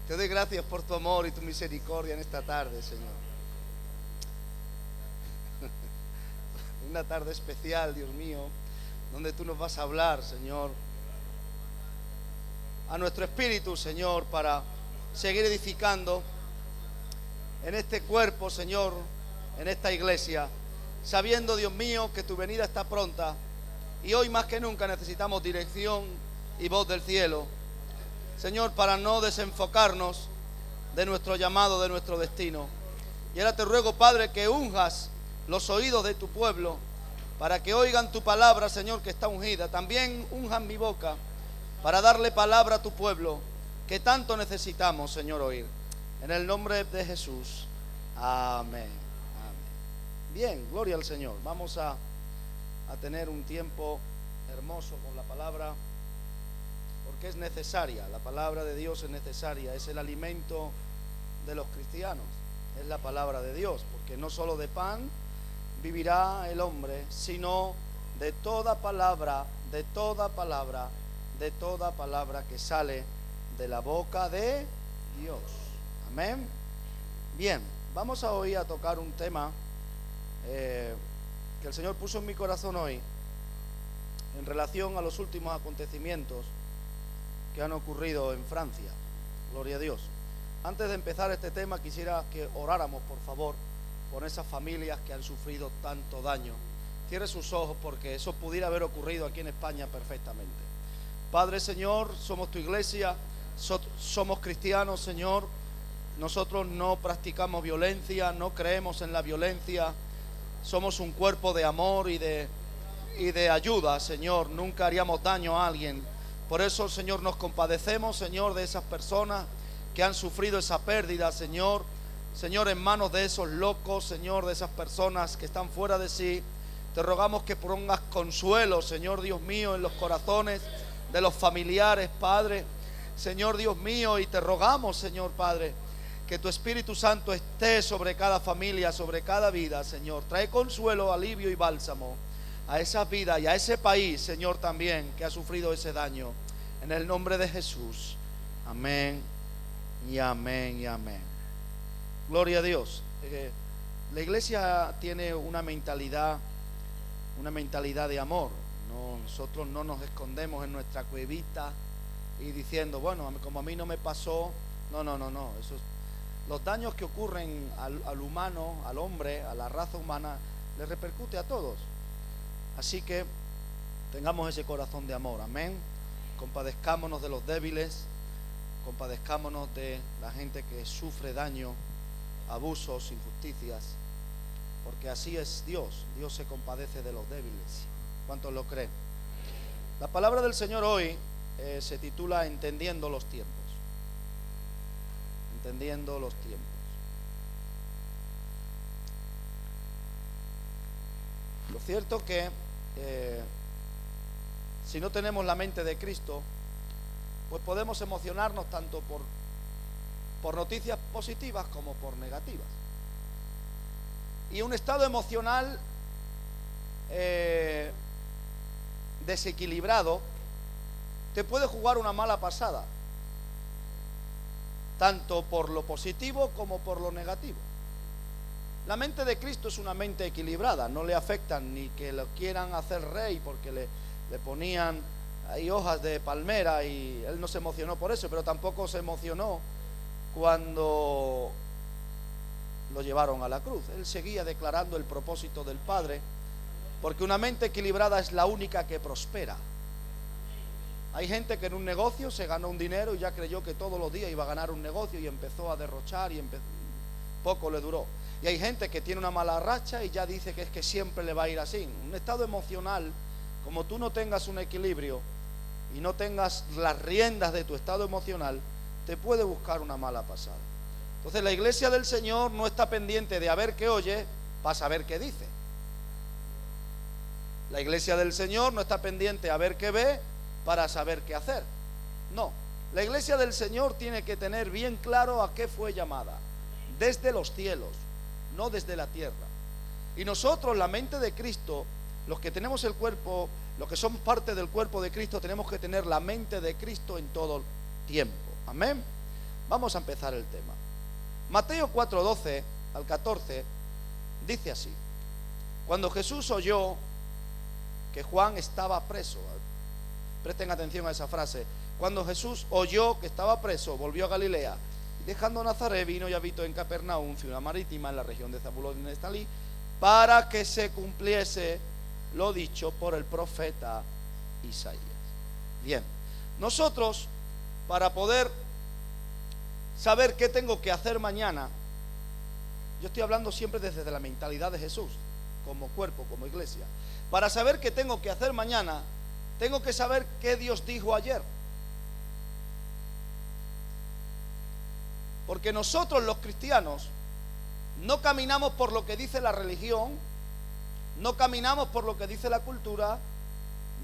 Te doy gracias por tu amor y tu misericordia en esta tarde, Señor. Una tarde especial, Dios mío, donde tú nos vas a hablar, Señor, a nuestro espíritu, Señor, para seguir edificando en este cuerpo, Señor, en esta iglesia, sabiendo, Dios mío, que tu venida está pronta y hoy más que nunca necesitamos dirección y voz del cielo, Señor, para no desenfocarnos de nuestro llamado, de nuestro destino. Y ahora te ruego, Padre, que unjas los oídos de tu pueblo para que oigan tu palabra, Señor, que está ungida. También unjan mi boca para darle palabra a tu pueblo que tanto necesitamos, Señor, oír. En el nombre de Jesús. Amén. Amén. Bien, gloria al Señor. Vamos a tener un tiempo hermoso con la palabra, porque es necesaria. La palabra de Dios es necesaria. Es el alimento de los cristianos. Es la palabra de Dios, porque no solo de pan vivirá el hombre, sino de toda palabra, de toda palabra, de toda palabra que sale de la boca de Dios. Amén. Bien, vamos a hoy a tocar un tema que el Señor puso en mi corazón hoy en relación a los últimos acontecimientos que han ocurrido en Francia. Gloria a Dios. Antes de empezar este tema quisiera que oráramos, por favor, por esas familias que han sufrido tanto daño. Cierre sus ojos, porque eso pudiera haber ocurrido aquí en España perfectamente. Padre, Señor, somos tu iglesia, somos cristianos, Señor. Nosotros no practicamos violencia, no creemos en la violencia. Somos un cuerpo de amor y de ayuda, Señor. Nunca haríamos daño a alguien. Por eso, Señor, nos compadecemos, Señor, de esas personas que han sufrido esa pérdida, Señor. Señor, en manos de esos locos, Señor, de esas personas que están fuera de sí, te rogamos que pongas consuelo, Señor Dios mío, en los corazones de los familiares, Padre. Señor Dios mío, y te rogamos, Señor Padre, que tu Espíritu Santo esté sobre cada familia, sobre cada vida, Señor. Trae consuelo, alivio y bálsamo a esa vida y a ese país, Señor, también, que ha sufrido ese daño. En el nombre de Jesús. Amén y amén y amén. Gloria a Dios. La iglesia tiene una mentalidad de amor. Nosotros no nos escondemos en nuestra cuevita y diciendo, bueno, como a mí no me pasó. No. Los daños que ocurren al humano, al hombre, a la raza humana, le repercute a todos. Así que tengamos ese corazón de amor. Amén. Compadezcámonos de los débiles, compadezcámonos de la gente que sufre daño, abusos, injusticias, porque así es Dios. Dios se compadece de los débiles. ¿Cuántos lo creen? La palabra del Señor hoy se titula Entendiendo los tiempos. Entendiendo los tiempos. Lo cierto que si no tenemos la mente de Cristo, pues podemos emocionarnos tanto por noticias positivas como por negativas. Y un estado emocional desequilibrado te puede jugar una mala pasada, tanto por lo positivo como por lo negativo. La mente de Cristo es una mente equilibrada, no le afectan ni que lo quieran hacer rey porque le ponían ahí hojas de palmera y él no se emocionó por eso, pero tampoco se emocionó cuando lo llevaron a la cruz. Él seguía declarando el propósito del Padre, porque una mente equilibrada es la única que prospera. Hay gente que en un negocio se ganó un dinero y ya creyó que todos los días iba a ganar un negocio y empezó a derrochar y poco le duró. Y hay gente que tiene una mala racha y ya dice que es que siempre le va a ir así. Un estado emocional, como tú no tengas un equilibrio y no tengas las riendas de tu estado emocional, te puede buscar una mala pasada. Entonces la iglesia del Señor no está pendiente de a ver qué oye para saber qué dice. La iglesia del Señor no está pendiente a ver qué ve para saber qué hacer. No, la iglesia del Señor tiene que tener bien claro a qué fue llamada. Desde los cielos, no desde la tierra. Y nosotros, la mente de Cristo, los que tenemos el cuerpo, los que somos parte del cuerpo de Cristo, tenemos que tener la mente de Cristo en todo tiempo. Amén. Vamos a empezar el tema. Mateo 4:12 al 14 dice así: cuando Jesús oyó que Juan estaba preso, presten atención a esa frase, cuando Jesús oyó que estaba preso, volvió a Galilea, y dejando Nazaret vino y habitó en Capernaum, ciudad marítima en la región de Zabulón y Neftalí, para que se cumpliese lo dicho por el profeta Isaías. Bien, nosotros, para poder saber qué tengo que hacer mañana, yo estoy hablando siempre desde la mentalidad de Jesús, como cuerpo, como iglesia. Para saber qué tengo que hacer mañana, tengo que saber qué Dios dijo ayer. Porque nosotros los cristianos no caminamos por lo que dice la religión, no caminamos por lo que dice la cultura,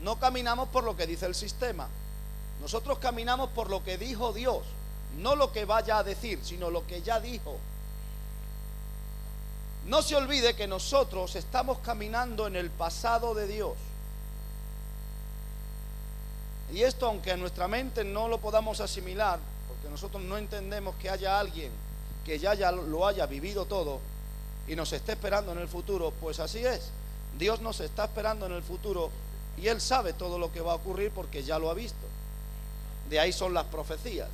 no caminamos por lo que dice el sistema. Nosotros caminamos por lo que dijo Dios, no lo que vaya a decir, sino lo que ya dijo. No se olvide que nosotros estamos caminando en el pasado de Dios. Y esto, aunque a nuestra mente no lo podamos asimilar, porque nosotros no entendemos que haya alguien que ya lo haya vivido todo y nos esté esperando en el futuro, pues así es. Dios nos está esperando en el futuro y Él sabe todo lo que va a ocurrir porque ya lo ha visto. De ahí son las profecías.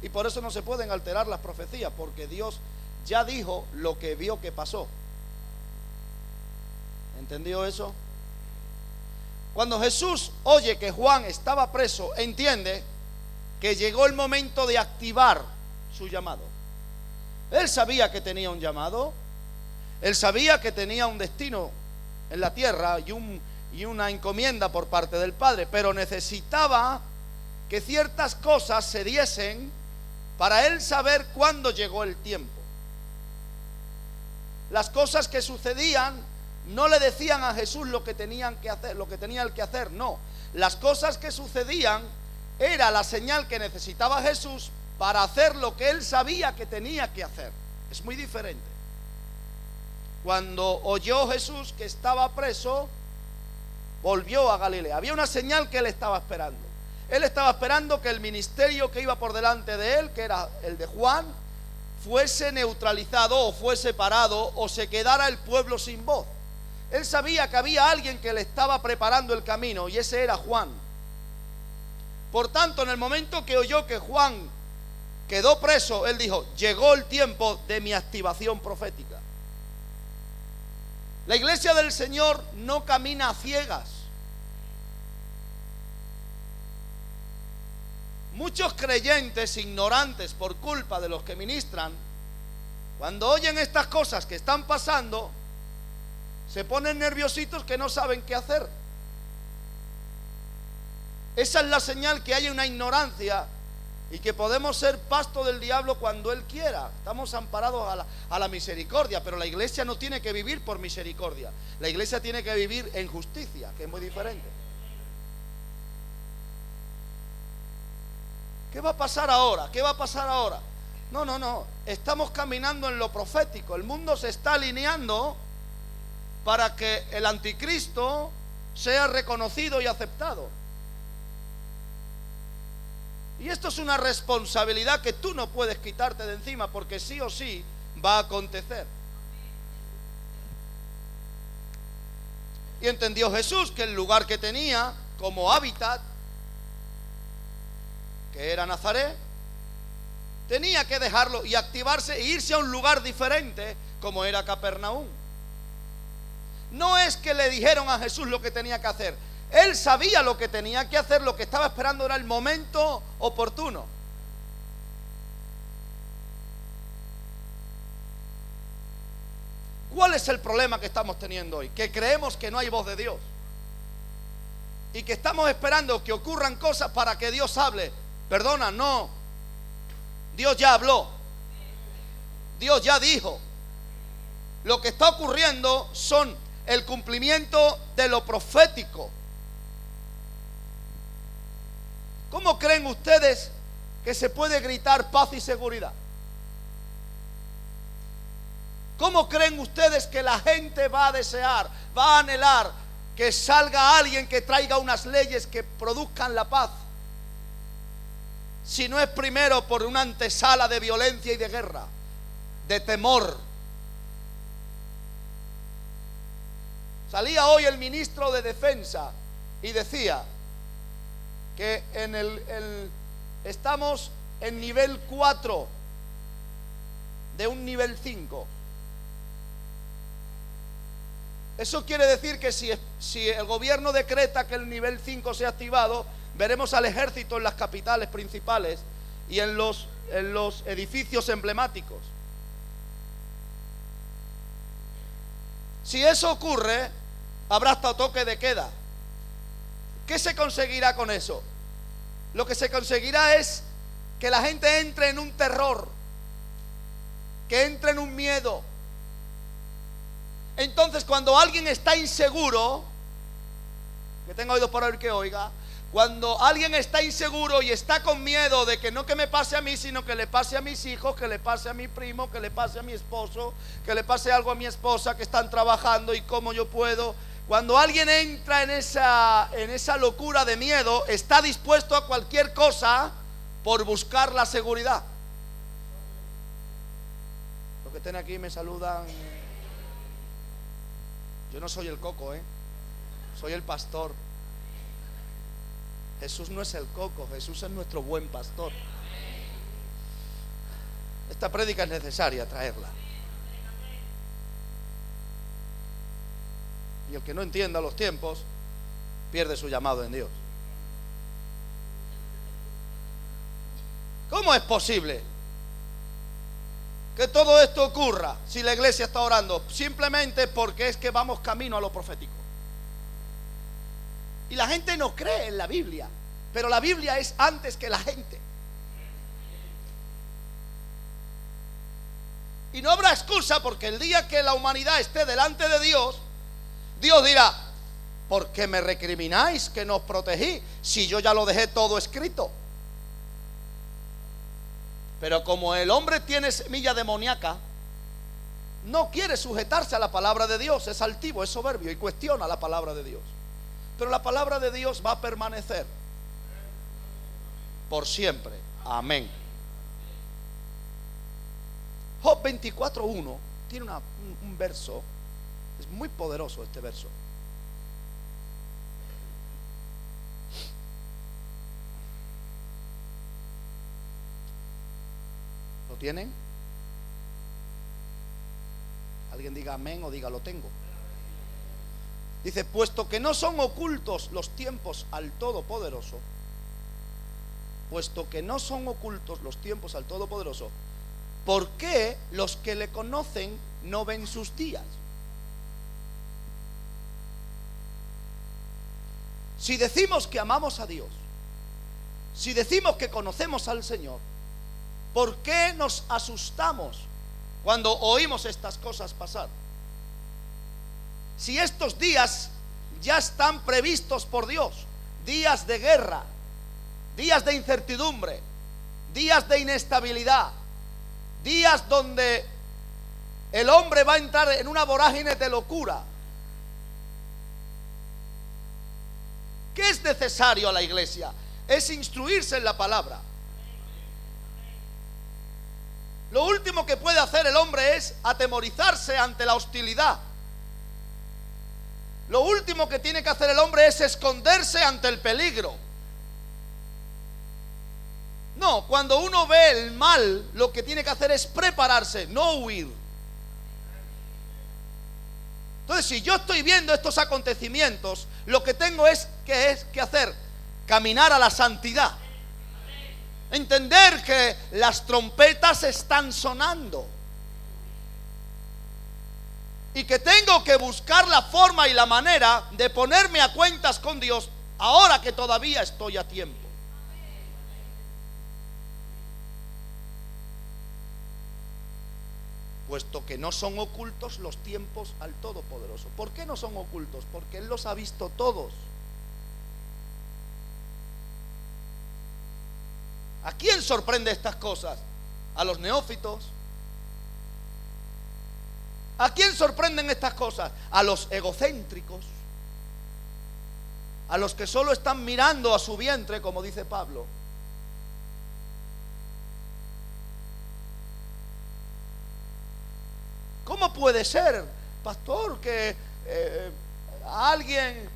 Y por eso no se pueden alterar las profecías, porque Dios ya dijo lo que vio que pasó. ¿Entendió eso? Cuando Jesús oye que Juan estaba preso, entiende que llegó el momento de activar su llamado. Él sabía que tenía un llamado, él sabía que tenía un destino en la tierra y una encomienda por parte del Padre, pero necesitaba que ciertas cosas se diesen para él saber cuándo llegó el tiempo. Las cosas que sucedían no le decían a Jesús lo que tenían que hacer, lo que tenía él que hacer, no. Las cosas que sucedían era la señal que necesitaba Jesús para hacer lo que él sabía que tenía que hacer. Es muy diferente. Cuando oyó Jesús que estaba preso, volvió a Galilea. Había una señal que él estaba esperando. Él estaba esperando que el ministerio que iba por delante de él, que era el de Juan, fuese neutralizado o fuese parado o se quedara el pueblo sin voz. Él sabía que había alguien que le estaba preparando el camino y ese era Juan. Por tanto, en el momento que oyó que Juan quedó preso, él dijo: llegó el tiempo de mi activación profética. La iglesia del Señor no camina a ciegas. Muchos creyentes ignorantes por culpa de los que ministran, cuando oyen estas cosas que están pasando, se ponen nerviositos que no saben qué hacer. Esa es la señal que hay una ignorancia y que podemos ser pasto del diablo cuando él quiera. Estamos amparados a la misericordia, pero la iglesia no tiene que vivir por misericordia. La iglesia tiene que vivir en justicia, que es muy diferente. ¿Qué va a pasar ahora? ¿Qué va a pasar ahora? No. Estamos caminando en lo profético. El mundo se está alineando para que el anticristo sea reconocido y aceptado. Y esto es una responsabilidad que tú no puedes quitarte de encima, porque sí o sí va a acontecer. Y entendió Jesús que el lugar que tenía como hábitat, que era Nazaret, tenía que dejarlo y activarse e irse a un lugar diferente como era Capernaum. No es que le dijeron a Jesús lo que tenía que hacer. Él sabía lo que tenía que hacer, lo que estaba esperando era el momento oportuno. ¿Cuál es el problema que estamos teniendo hoy? Que creemos que no hay voz de Dios y que estamos esperando que ocurran cosas para que Dios hable. Perdona, no. Dios ya habló. Dios ya dijo. Lo que está ocurriendo son el cumplimiento de lo profético. ¿Cómo creen ustedes que se puede gritar paz y seguridad? ¿Cómo creen ustedes que la gente va a desear, va a anhelar que salga alguien que traiga unas leyes que produzcan la paz? si no es primero por una antesala de violencia y de guerra, de temor? Salía hoy el ministro de Defensa y decía que estamos en nivel 4 de un nivel 5. Eso quiere decir que si el gobierno decreta que el nivel 5 sea activado, veremos al ejército en las capitales principales y en los edificios emblemáticos. Si eso ocurre, habrá hasta toque de queda. ¿Qué se conseguirá con eso? Lo que se conseguirá es que la gente entre en un terror, que entre en un miedo. Entonces, cuando alguien está inseguro, que tenga oídos para oír que oiga, cuando alguien está inseguro y está con miedo de que no que me pase a mí, sino que le pase a mis hijos, que le pase a mi primo, que le pase a mi esposo, que le pase algo a mi esposa, que están trabajando y cómo yo puedo. Cuando alguien entra en esa locura de miedo, está dispuesto a cualquier cosa por buscar la seguridad. Los que estén aquí me saludan. Yo no soy el coco, soy el pastor. Jesús no es el coco, Jesús es nuestro buen pastor. Esta prédica es necesaria traerla. Y el que no entienda los tiempos pierde su llamado en Dios. ¿Cómo es posible que todo esto ocurra si la iglesia está orando? Simplemente porque es que vamos camino a lo profético. Y la gente no cree en la Biblia, pero la Biblia es antes que la gente. Y no habrá excusa, porque el día que la humanidad esté delante de Dios, Dios dirá: ¿por qué me recrimináis que no os protegí si yo ya lo dejé todo escrito? Pero como el hombre tiene semilla demoníaca, no quiere sujetarse a la palabra de Dios, es altivo, es soberbio y cuestiona la palabra de Dios. Pero la palabra de Dios va a permanecer por siempre. Amén. Job 24:1 tiene un verso, es muy poderoso este verso. ¿Lo tienen? Alguien diga amén o diga lo tengo. Dice: puesto que no son ocultos los tiempos al Todopoderoso, puesto que no son ocultos los tiempos al Todopoderoso, ¿por qué los que le conocen no ven sus días? Si decimos que amamos a Dios, si decimos que conocemos al Señor, ¿por qué nos asustamos cuando oímos estas cosas pasar? Si estos días ya están previstos por Dios, días de guerra, días de incertidumbre, días de inestabilidad, días donde el hombre va a entrar en una vorágine de locura. ¿Qué es necesario a la iglesia? Es instruirse en la palabra. Lo último que puede hacer el hombre es atemorizarse ante la hostilidad. Lo último que tiene que hacer el hombre es esconderse ante el peligro. No, cuando uno ve el mal, lo que tiene que hacer es prepararse, no huir. Entonces, si yo estoy viendo estos acontecimientos, lo que tengo es que hacer, caminar a la santidad. Entender que las trompetas están sonando y que tengo que buscar la forma y la manera de ponerme a cuentas con Dios ahora que todavía estoy a tiempo. Puesto que no son ocultos los tiempos al Todopoderoso. ¿Por qué no son ocultos? Porque Él los ha visto todos. ¿A quién sorprende estas cosas? ¿A los neófitos? ¿A quién sorprenden estas cosas? A los egocéntricos, a los que solo están mirando a su vientre, como dice Pablo. puede ser, pastor, que a alguien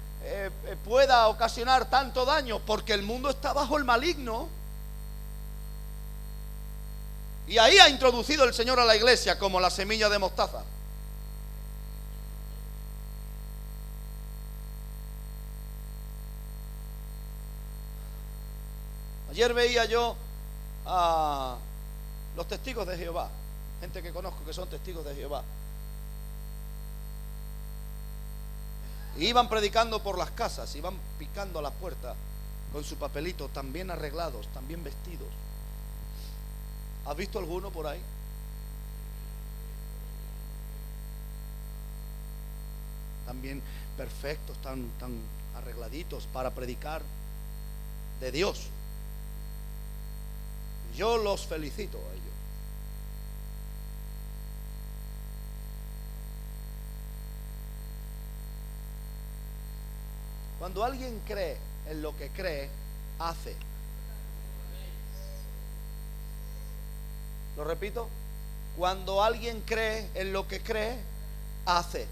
pueda ocasionar tanto daño? Porque el mundo está bajo el maligno. Y ahí ha introducido el Señor a la iglesia como la semilla de mostaza. Ayer veía yo a los testigos de Jehová, gente que conozco que son testigos de Jehová, y iban predicando por las casas, iban picando a la puerta con su papelito, tan bien arreglados, tan bien vestidos. ¿Has visto alguno por ahí? Tan bien perfectos, tan arregladitos para predicar de Dios. Yo los felicito a ellos. Cuando alguien cree en lo que cree, hace. Lo repito, cuando alguien cree en lo que cree, hace.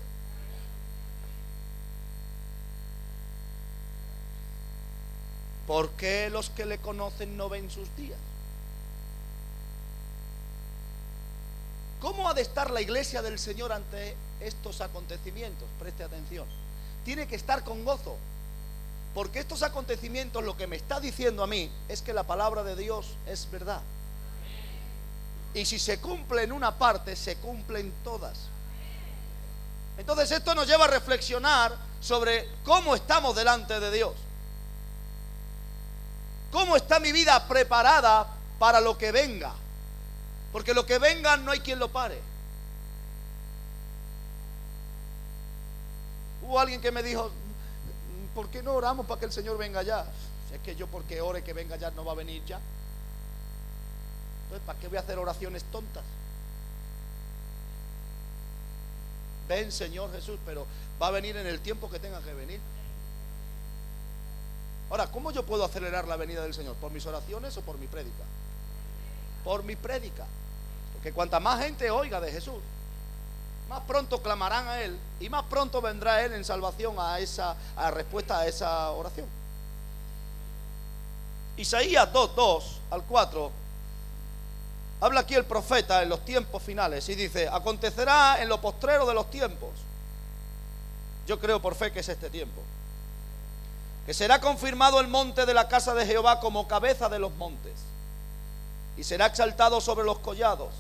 ¿Por qué los que le conocen no ven sus días? ¿Cómo ha de estar la iglesia del Señor ante estos acontecimientos? Preste atención. Tiene que estar con gozo, porque estos acontecimientos lo que me está diciendo a mí es que la palabra de Dios es verdad. Y si se cumple en una parte, se cumplen todas. Entonces esto nos lleva a reflexionar sobre cómo estamos delante de Dios. ¿Cómo está mi vida preparada para lo que venga? Porque lo que venga no hay quien lo pare. Hubo alguien que me dijo: ¿por qué no oramos para que el Señor venga ya? Si es que yo porque ore que venga ya no va a venir ya. Entonces, ¿para qué voy a hacer oraciones tontas? Ven, Señor Jesús, pero va a venir en el tiempo que tenga que venir. Ahora, ¿cómo yo puedo acelerar la venida del Señor? ¿Por mis oraciones o por mi prédica? Por mi prédica. Porque cuanta más gente oiga de Jesús, más pronto clamarán a Él y más pronto vendrá Él en salvación a respuesta a esa oración. Isaías 2:2 al 4. Habla aquí el profeta en los tiempos finales y dice: acontecerá en lo postrero de los tiempos. Yo creo por fe que es este tiempo, que será confirmado el monte de la casa de Jehová como cabeza de los montes, y será exaltado sobre los collados,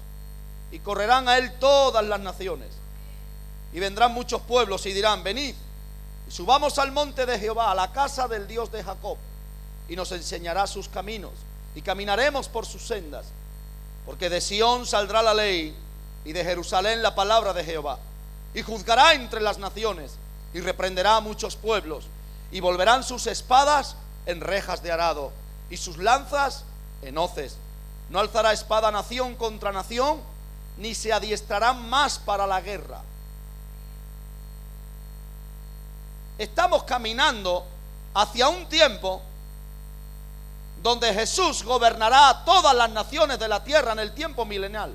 y correrán a él todas las naciones, y vendrán muchos pueblos y dirán: venid y subamos al monte de Jehová, a la casa del Dios de Jacob, y nos enseñará sus caminos, y caminaremos por sus sendas. Porque de Sión saldrá la ley, y de Jerusalén la palabra de Jehová. Y juzgará entre las naciones, y reprenderá a muchos pueblos, y volverán sus espadas en rejas de arado, y sus lanzas en hoces. No alzará espada nación contra nación, ni se adiestrarán más para la guerra. Estamos caminando hacia un tiempo donde Jesús gobernará a todas las naciones de la tierra en el tiempo milenial.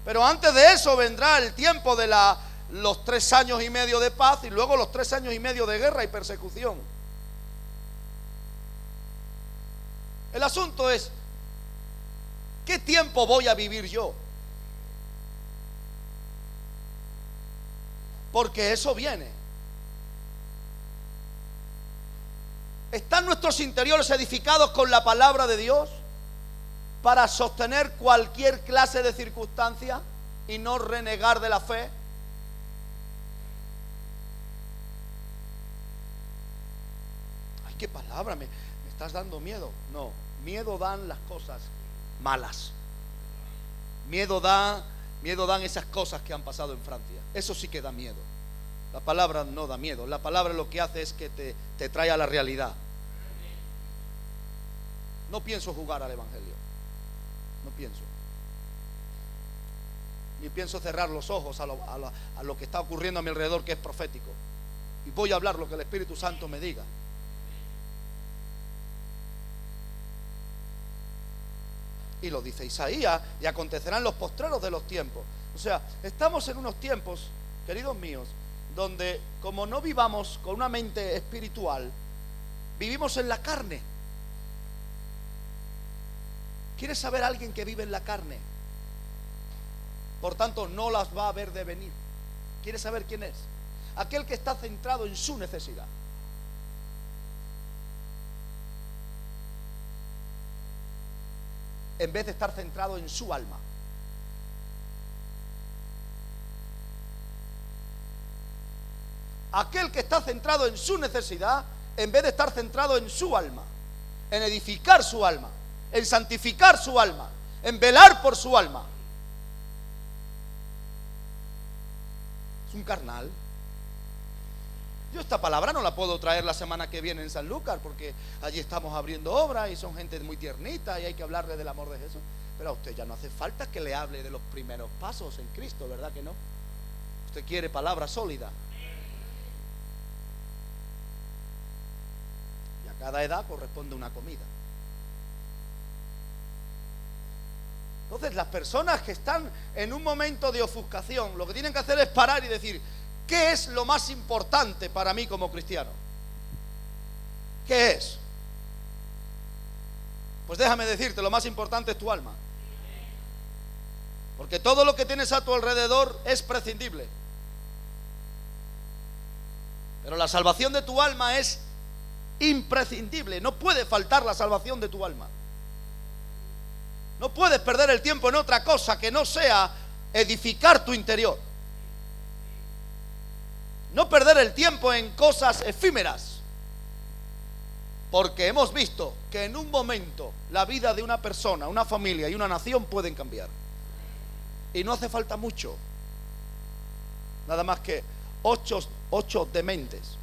Pero antes de eso vendrá el tiempo de los 3 años y medio de paz, y luego los 3 años y medio de guerra y persecución. El asunto es: ¿qué tiempo voy a vivir yo? Porque eso viene. ¿Están nuestros interiores edificados con la palabra de Dios para sostener cualquier clase de circunstancia y no renegar de la fe? Ay, qué palabra, me estás dando miedo. No, miedo dan las cosas malas. Miedo dan esas cosas que han pasado en Francia. Eso sí que da miedo. La palabra no da miedo. La palabra lo que hace es que te trae a la realidad. No pienso jugar al evangelio. No pienso. Ni pienso cerrar los ojos a lo que está ocurriendo a mi alrededor, que es profético. Y voy a hablar lo que el Espíritu Santo me diga. Y lo dice Isaías, y acontecerán los postreros de los tiempos. O sea, estamos en unos tiempos, queridos míos, donde como no vivamos con una mente espiritual, vivimos en la carne. ¿Quieres saber a alguien que vive en la carne? Por tanto, no las va a ver de venir. ¿Quieres saber quién es? Aquel que está centrado en su necesidad. En vez de estar centrado en su alma. Aquel que está centrado en su necesidad, en vez de estar centrado en su alma, en edificar su alma, en santificar su alma, en velar por su alma. Es un carnal. Yo esta palabra no la puedo traer la semana que viene en Sanlúcar, porque allí estamos abriendo obras y son gente muy tiernita y hay que hablarle del amor de Jesús. Pero a usted ya no hace falta que le hable de los primeros pasos en Cristo, ¿verdad que no? Usted quiere palabra sólida. Y a cada edad corresponde una comida. Entonces las personas que están en un momento de ofuscación, lo que tienen que hacer es parar y decir: ¿qué es lo más importante para mí como cristiano? ¿Qué es? Pues déjame decirte, lo más importante es tu alma. Porque todo lo que tienes a tu alrededor es prescindible. Pero la salvación de tu alma es imprescindible. No puede faltar la salvación de tu alma. No puedes perder el tiempo en otra cosa que no sea edificar tu interior. No perder el tiempo en cosas efímeras. Porque hemos visto que en un momento la vida de una persona, una familia y una nación pueden cambiar. Y no hace falta mucho. Nada más que ocho dementes.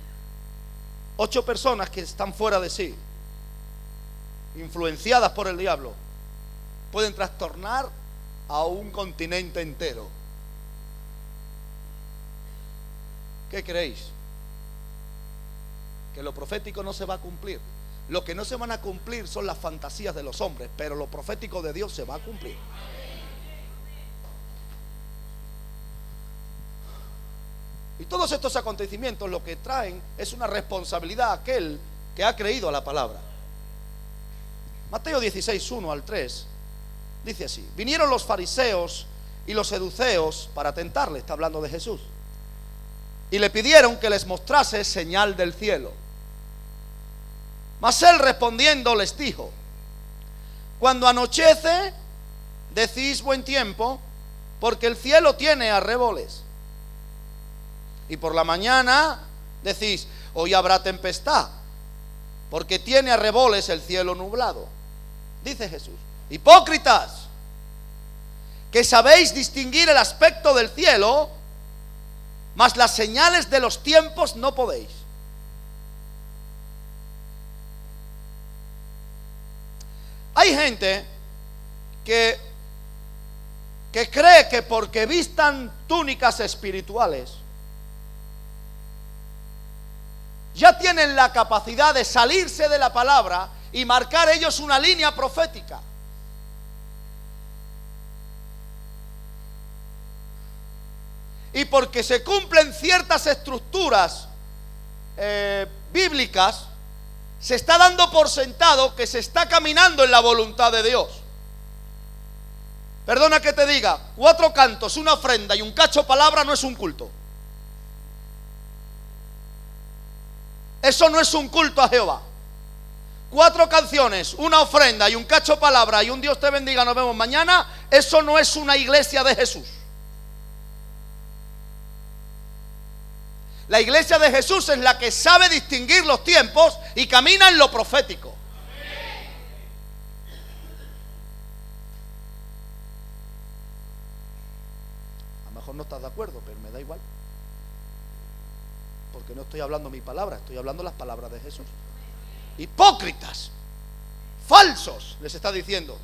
8 personas que están fuera de sí, influenciadas por el diablo, pueden trastornar a un continente entero. ¿Qué creéis? Que lo profético no se va a cumplir. Lo que no se van a cumplir son las fantasías de los hombres, pero lo profético de Dios se va a cumplir. Y todos estos acontecimientos lo que traen es una responsabilidad a aquel que ha creído a la palabra. Mateo 16, 1 al 3 dice así: vinieron los fariseos y los seduceos para tentarle, está hablando de Jesús, y le pidieron que les mostrase señal del cielo. Mas él respondiendo les dijo: cuando anochece, decís buen tiempo, porque el cielo tiene arreboles. Y por la mañana decís: hoy habrá tempestad, porque tiene arreboles el cielo nublado. Dice Jesús: hipócritas, que sabéis distinguir el aspecto del cielo, mas las señales de los tiempos no podéis. Hay gente que cree que porque vistan túnicas espirituales ya tienen la capacidad de salirse de la palabra y marcar ellos una línea profética. Y porque se cumplen ciertas estructuras bíblicas, se está dando por sentado que se está caminando en la voluntad de Dios. Perdona que te diga, 4 cantos, una ofrenda y un cacho palabra no es un culto. Eso no es un culto a Jehová. 4 canciones, una ofrenda y un cacho palabra y un Dios te bendiga, nos vemos mañana, eso no es una iglesia de Jesús. La iglesia de Jesús es la que sabe distinguir los tiempos y camina en lo profético. A lo mejor no estás de acuerdo, pero me da igual. Porque no estoy hablando mi palabra, estoy hablando las palabras de Jesús. Hipócritas, falsos, les está diciendo,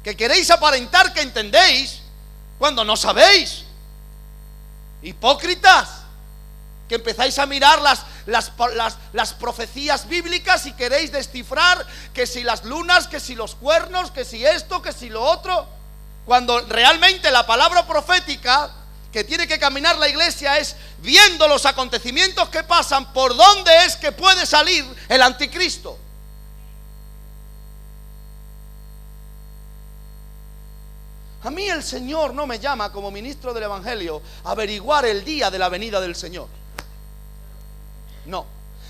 que queréis aparentar que entendéis cuando no sabéis. Hipócritas, que empezáis a mirar las profecías bíblicas y queréis descifrar que si las lunas, que si los cuernos, que si esto, que si lo otro, cuando realmente la palabra profética que tiene que caminar la iglesia es viendo los acontecimientos que pasan, por dónde es que puede salir el anticristo. A mí el Señor no me llama como ministro del Evangelio a averiguar el día de la venida del Señor. No.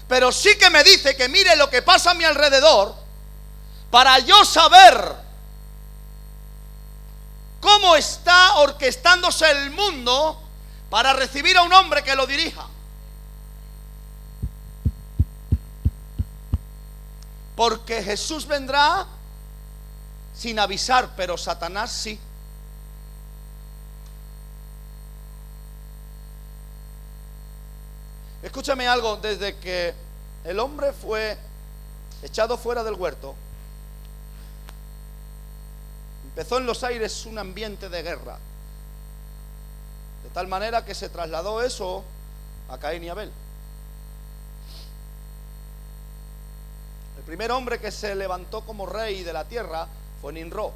Pero sí que me dice que mire lo que pasa a mi alrededor para yo saber cómo está orquestándose el mundo para recibir a un hombre que lo dirija. Porque Jesús vendrá sin avisar, pero Satanás sí. Escúchame algo, desde que el hombre fue echado fuera del huerto, empezó en los aires un ambiente de guerra, de tal manera que se trasladó eso a Caín y Abel. El primer hombre que se levantó como rey de la tierra fue Nimrod,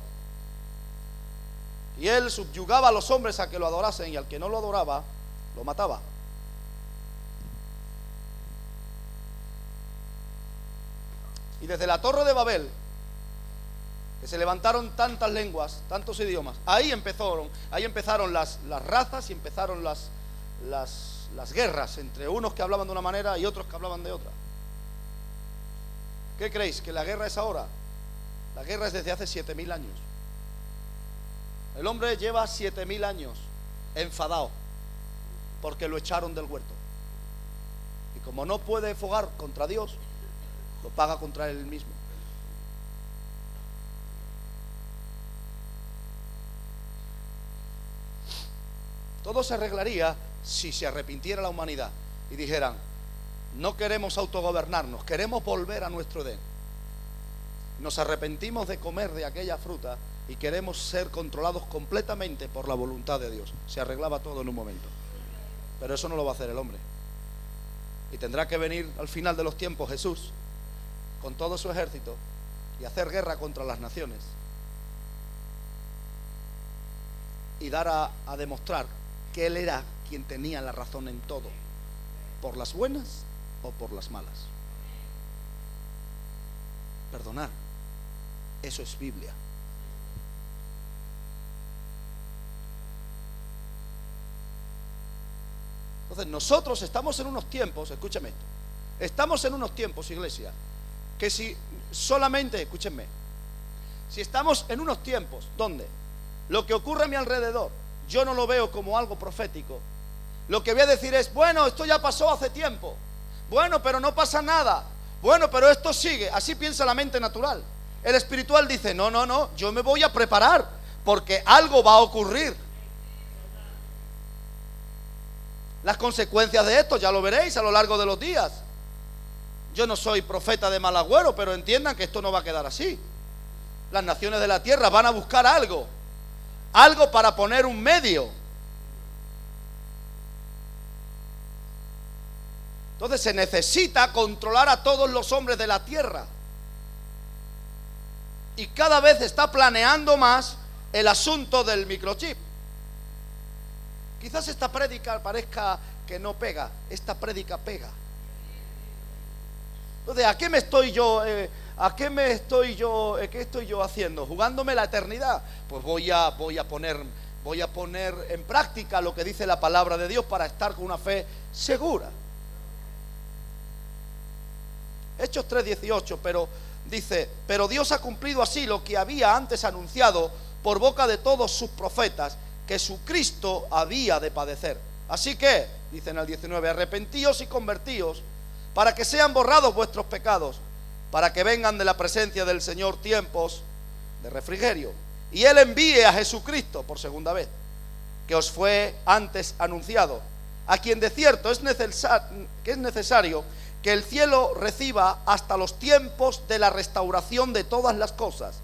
y él subyugaba a los hombres a que lo adorasen, y al que no lo adoraba, lo mataba. Y desde la Torre de Babel, que se levantaron tantas lenguas, tantos idiomas, ahí empezaron las razas y empezaron las guerras entre unos que hablaban de una manera y otros que hablaban de otra. ¿Qué creéis? ¿Que la guerra es ahora? La guerra es desde hace 7000 años. El hombre lleva 7000 años enfadado porque lo echaron del huerto. Y como no puede fogar contra Dios, lo paga contra él mismo. Todo se arreglaría si se arrepintiera la humanidad y dijeran: no queremos autogobernarnos, queremos volver a nuestro Edén. Nos arrepentimos de comer de aquella fruta y queremos ser controlados completamente por la voluntad de Dios. Se arreglaba todo en un momento. Pero eso no lo va a hacer el hombre. Y tendrá que venir al final de los tiempos Jesús con todo su ejército y hacer guerra contra las naciones y dar a demostrar que Él era quien tenía la razón en todo, por las buenas o por las malas. Perdonar, eso es Biblia. Entonces nosotros estamos en unos tiempos, escúchame esto, estamos en unos tiempos, iglesia, que si solamente, escúchenme, si estamos en unos tiempos donde lo que ocurre a mi alrededor yo no lo veo como algo profético, lo que voy a decir es: bueno, esto ya pasó hace tiempo, bueno, pero no pasa nada, bueno, pero esto sigue. Así piensa la mente natural. El espiritual dice: no, yo me voy a preparar porque algo va a ocurrir. Las consecuencias de esto ya lo veréis a lo largo de los días. Yo no soy profeta de mal agüero, pero entiendan que esto no va a quedar así. Las naciones de la tierra van a buscar algo para poner un medio. Entonces se necesita controlar a todos los hombres de la tierra. Y cada vez está planeando más el asunto del microchip. Quizás esta prédica parezca que no pega, esta prédica pega. Entonces, ¿qué estoy yo haciendo? ¿Jugándome la eternidad? Pues voy a poner en práctica lo que dice la palabra de Dios para estar con una fe segura. Hechos 3:18, pero dice: pero Dios ha cumplido así lo que había antes anunciado por boca de todos sus profetas, que su Cristo había de padecer. Así que, dice en el 19, arrepentíos y convertíos, para que sean borrados vuestros pecados, para que vengan de la presencia del Señor tiempos de refrigerio, y Él envíe a Jesucristo por segunda vez, que os fue antes anunciado, a quien de cierto es necesario que el cielo reciba hasta los tiempos de la restauración de todas las cosas,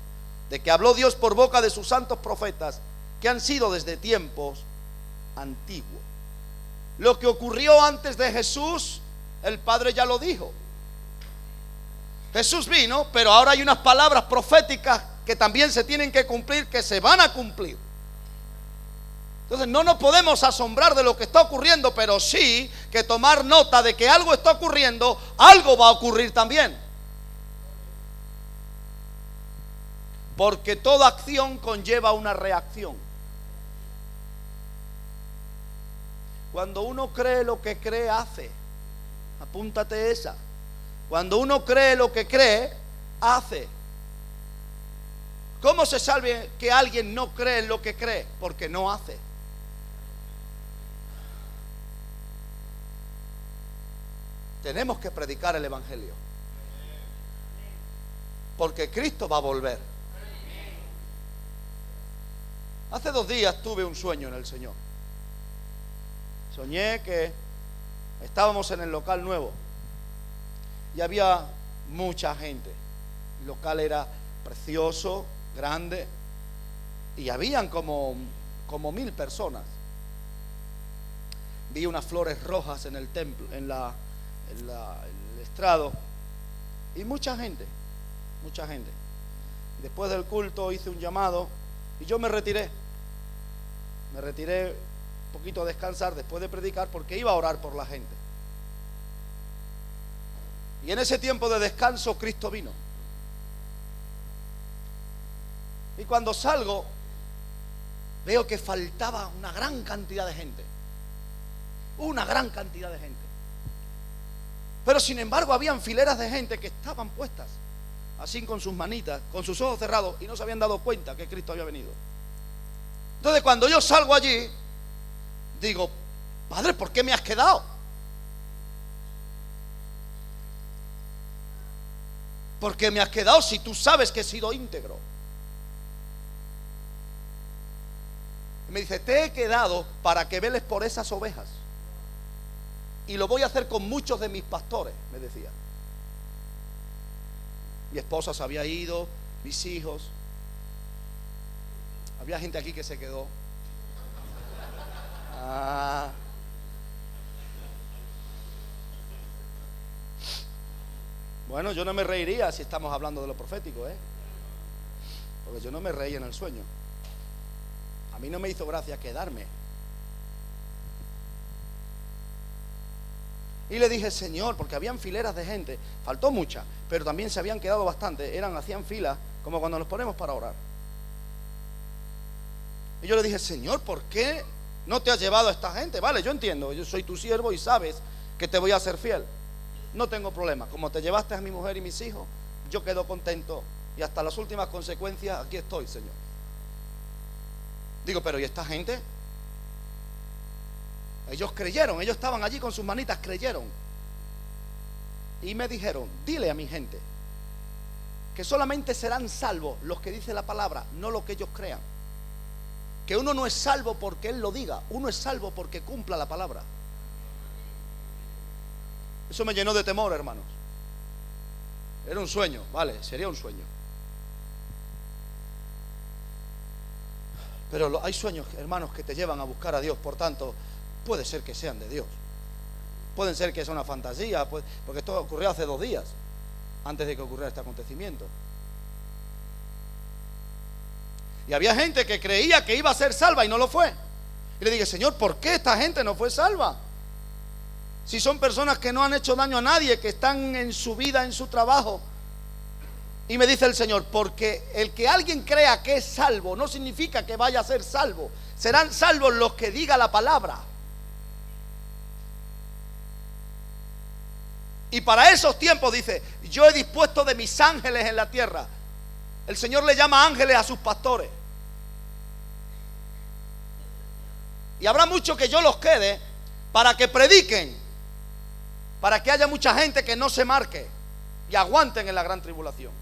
de que habló Dios por boca de sus santos profetas, que han sido desde tiempos antiguos. Lo que ocurrió antes de Jesús El Padre ya lo dijo. Jesús vino, pero ahora hay unas palabras proféticas que también se tienen que cumplir, que se van a cumplir. Entonces no nos podemos asombrar de lo que está ocurriendo, pero sí que tomar nota de que algo está ocurriendo, algo va a ocurrir también. Porque toda acción conlleva una reacción. Cuando uno cree lo que cree, hace. Apúntate esa. Cuando uno cree lo que cree, hace. ¿Cómo se sabe que alguien no cree en lo que cree? Porque no hace. Tenemos que predicar el Evangelio, porque Cristo va a volver. Hace 2 días tuve un sueño en el Señor. Soñé que estábamos en el local nuevo y había mucha gente. El local era precioso, grande, y habían como 1000 personas. Vi unas flores rojas en el templo, en el estrado, y mucha gente. Después del culto hice un llamado y yo me retiré un poquito a descansar después de predicar, porque iba a orar por la gente. Y en ese tiempo de descanso Cristo vino. Y cuando salgo veo que faltaba una gran cantidad de gente. Pero sin embargo habían fileras de gente que estaban puestas así con sus manitas, con sus ojos cerrados, y no se habían dado cuenta que Cristo había venido. Entonces cuando yo salgo allí, digo: Padre, ¿por qué me has quedado? ¿Por qué me has quedado si tú sabes que he sido íntegro? Y me dice: te he quedado para que veles por esas ovejas. Y lo voy a hacer con muchos de mis pastores, me decía. Mi esposa se había ido, mis hijos. Había gente aquí que se quedó. Bueno, yo no me reiría si estamos hablando de lo profético, porque yo no me reí en el sueño. A mí no me hizo gracia quedarme. Y le dije: Señor, porque habían fileras de gente, faltó mucha, pero también se habían quedado bastante, hacían filas como cuando nos ponemos para orar. Y yo le dije: Señor, ¿por qué no te has llevado a esta gente? Vale, yo entiendo, yo soy tu siervo y sabes que te voy a ser fiel. No tengo problema, como te llevaste a mi mujer y mis hijos, yo quedo contento, y hasta las últimas consecuencias aquí estoy, Señor. Digo: pero ¿y esta gente? Ellos creyeron, ellos estaban allí con sus manitas, creyeron. Y me dijeron: dile a mi gente que solamente serán salvos los que dice la palabra, no lo que ellos crean. Que uno no es salvo porque él lo diga, uno es salvo porque cumpla la palabra. Eso me llenó de temor, hermanos. Era un sueño, vale, sería un sueño. Pero hay sueños, hermanos, que te llevan a buscar a Dios. Por tanto, puede ser que sean de Dios, pueden ser que sea una fantasía, porque esto ocurrió hace 2 días antes de que ocurriera este acontecimiento. Y había gente que creía que iba a ser salva y no lo fue. Y le dije: Señor, ¿por qué esta gente no fue salva? Si son personas que no han hecho daño a nadie, que están en su vida, en su trabajo. Y me dice el Señor: porque el que alguien crea que es salvo no significa que vaya a ser salvo. Serán salvos los que diga la palabra. Y para esos tiempos, dice, yo he dispuesto de mis ángeles en la tierra. El Señor le llama ángeles a sus pastores. Y habrá mucho que yo los quede para que prediquen, para que haya mucha gente que no se marque y aguanten en la gran tribulación,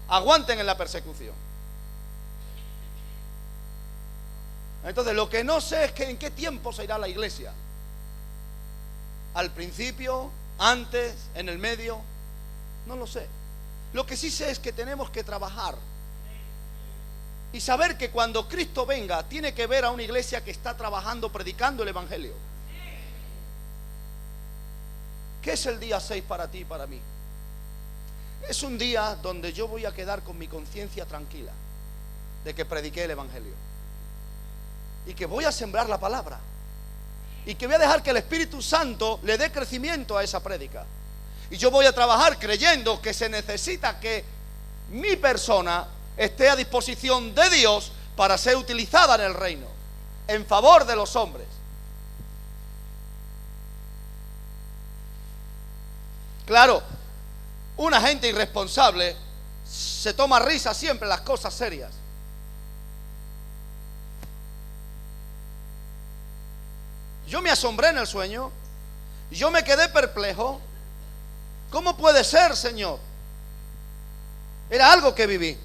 aguanten en la persecución. Entonces, lo que no sé es que en qué tiempo se irá la iglesia. Al principio, antes, en el medio, no lo sé. Lo que sí sé es que tenemos que trabajar y saber que cuando Cristo venga tiene que ver a una iglesia que está trabajando, predicando el Evangelio. ¿Qué es el día 6 para ti y para mí? Es un día donde yo voy a quedar con mi conciencia tranquila de que prediqué el Evangelio y que voy a sembrar la palabra y que voy a dejar que el Espíritu Santo le dé crecimiento a esa prédica. Y yo voy a trabajar creyendo que se necesita que mi persona esté a disposición de Dios para ser utilizada en el reino, en favor de los hombres. Claro, una gente irresponsable se toma risa siempre en las cosas serias. Yo me asombré en el sueño, yo me quedé perplejo. ¿Cómo puede ser, Señor? Era algo que viví.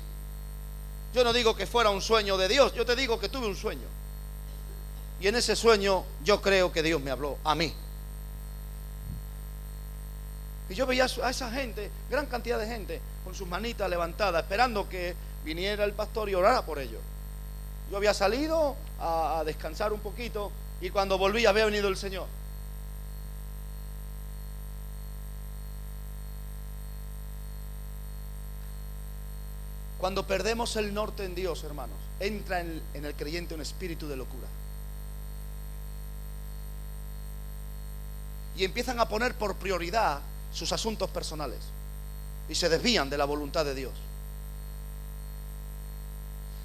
Yo no digo que fuera un sueño de Dios, yo te digo que tuve un sueño. Y en ese sueño yo creo que Dios me habló a mí. Y yo veía a esa gente, gran cantidad de gente, con sus manitas levantadas, esperando que viniera el pastor y orara por ellos. Yo había salido a descansar un poquito y cuando volví había venido el Señor. Cuando perdemos el norte en Dios, hermanos, entra en el creyente un espíritu de locura. Y empiezan a poner por prioridad sus asuntos personales y se desvían de la voluntad de Dios.